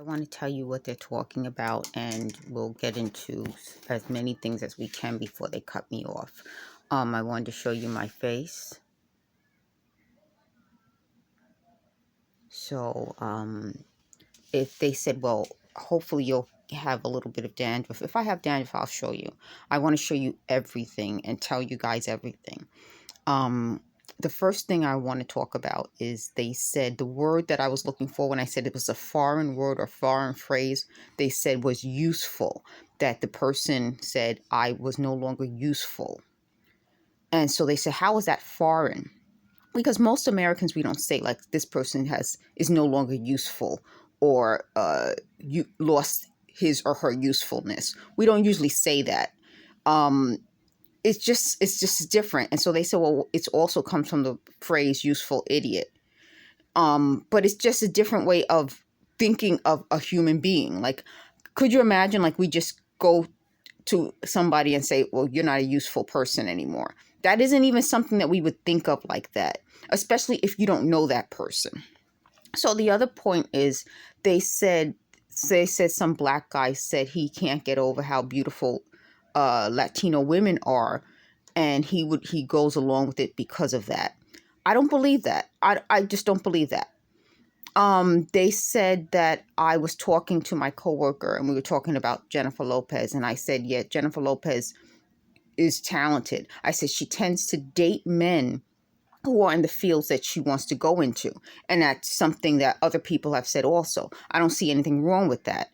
want to tell you what they're talking about, and we'll get into as many things as we can before they cut me off. I wanted to show you my face. So, if they said, well, hopefully you'll have a little bit of dandruff. If I have dandruff, I'll show you. I want to show you everything and tell you guys everything. The first thing I want to talk about is they said the word that I was looking for when I said it was a foreign word or foreign phrase, they said was useful, that the person said I was no longer useful. And so they said, how is that foreign? Because most Americans, we don't say like this person is no longer useful or you lost his or her usefulness. We don't usually say that. It's just different. And so they said, well, it also comes from the phrase useful idiot. But it's just a different way of thinking of a human being. Like, could you imagine, like, we just go to somebody and say, well, you're not a useful person anymore. That isn't even something that we would think of like that, especially if you don't know that person. So the other point is they said some black guy said he can't get over how beautiful Latino women are, and he goes along with it because of that. I don't believe that. I just don't believe that. They said that I was talking to my coworker and we were talking about Jennifer Lopez, and I said, yeah, Jennifer Lopez is talented. I said she tends to date men who are in the fields that she wants to go into. And that's something that other people have said also. I don't see anything wrong with that.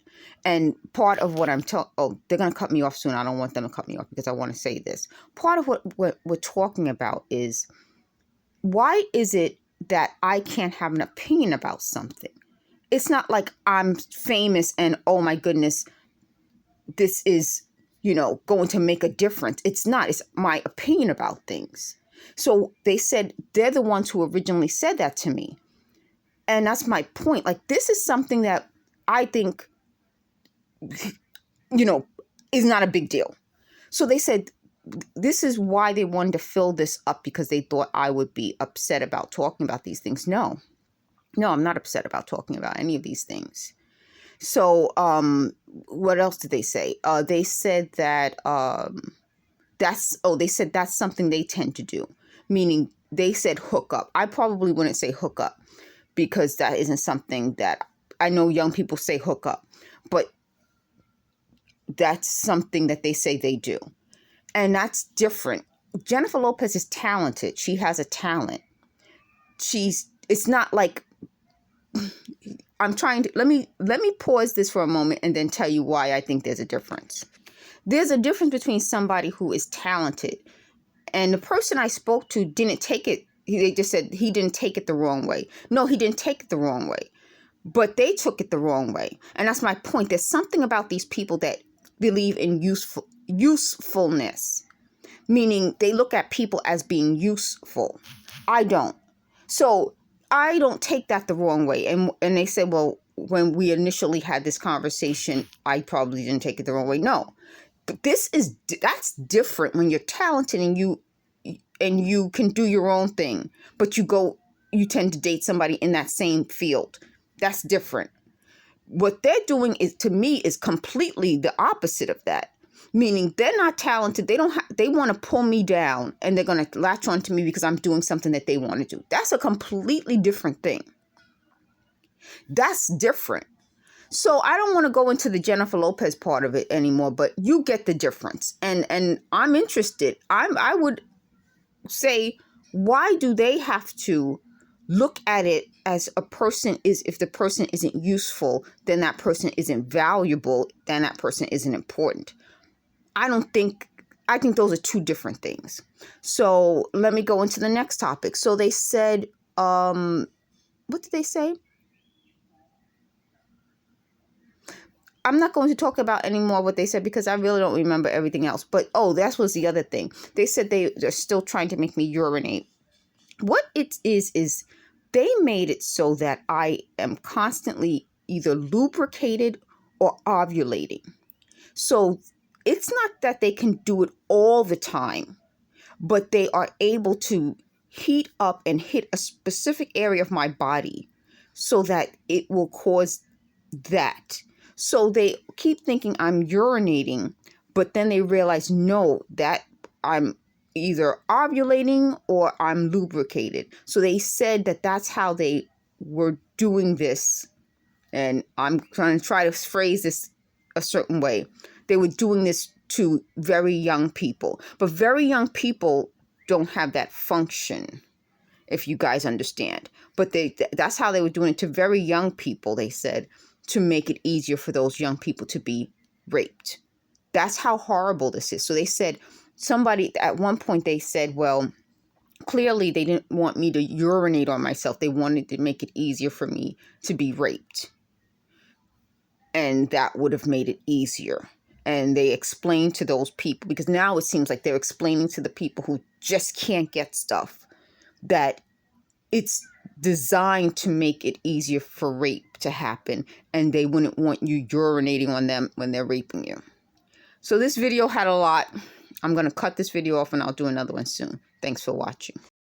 And part of what they're going to cut me off soon. I don't want them to cut me off because I want to say this. Part of what we're talking about is, why is it that I can't have an opinion about something? It's not like I'm famous and, oh my goodness, this is, going to make a difference. It's not. It's my opinion about things. So they said they're the ones who originally said that to me. And that's my point. Like, this is something that I think, is not a big deal. So they said this is why they wanted to fill this up, because they thought I would be upset about talking about these things. No, I'm not upset about talking about any of these things. So what else did they say? They said that they said that's something they tend to do, meaning they said hook up. I probably wouldn't say hook up because that isn't something that I know young people say hook up, but that's something that they say they do. And that's different. Jennifer Lopez is talented. She has a talent. It's not like, I'm trying to, let me pause this for a moment and then tell you why I think there's a difference. There's a difference between somebody who is talented, and the person I spoke to didn't take it. They just said he didn't take it the wrong way. No, he didn't take it the wrong way, but they took it the wrong way. And that's my point. There's something about these people that believe in usefulness, meaning they look at people as being useful. I don't. So I don't take that the wrong way. And they said, well, when we initially had this conversation, I probably didn't take it the wrong way. No. But that's different when you're talented and you can do your own thing, but you tend to date somebody in that same field. That's different. What they're doing to me is completely the opposite of that. Meaning they're not talented. They want to pull me down, and they're going to latch on to me because I'm doing something that they want to do. That's a completely different thing. That's different. So I don't want to go into the Jennifer Lopez part of it anymore, but you get the difference. And I'm interested. I would say, why do they have to look at it as if the person isn't useful, then that person isn't valuable, then that person isn't important? I think those are two different things. So let me go into the next topic. So they said, what did they say? I'm not going to talk about any more what they said because I really don't remember everything else. But, that was the other thing. They said they're still trying to make me urinate. What it is they made it so that I am constantly either lubricated or ovulating. So it's not that they can do it all the time, but they are able to heat up and hit a specific area of my body so that it will cause that. So they keep thinking I'm urinating, but then they realize, no, that I'm either ovulating or I'm lubricated. So they said that that's how they were doing this. And I'm going to try to phrase this a certain way. They were doing this to very young people, but very young people don't have that function, if you guys understand. But that's how they were doing it to very young people, they said, to make it easier for those young people to be raped. That's how horrible this is. So they said, somebody at one point they said, well, clearly they didn't want me to urinate on myself. They wanted to make it easier for me to be raped. And that would have made it easier. And they explained to those people, because now it seems like they're explaining to the people who just can't get stuff, that it's designed to make it easier for rape to happen, and they wouldn't want you urinating on them when they're raping you. So this video had a lot. I'm going to cut this video off and I'll do another one soon. Thanks for watching.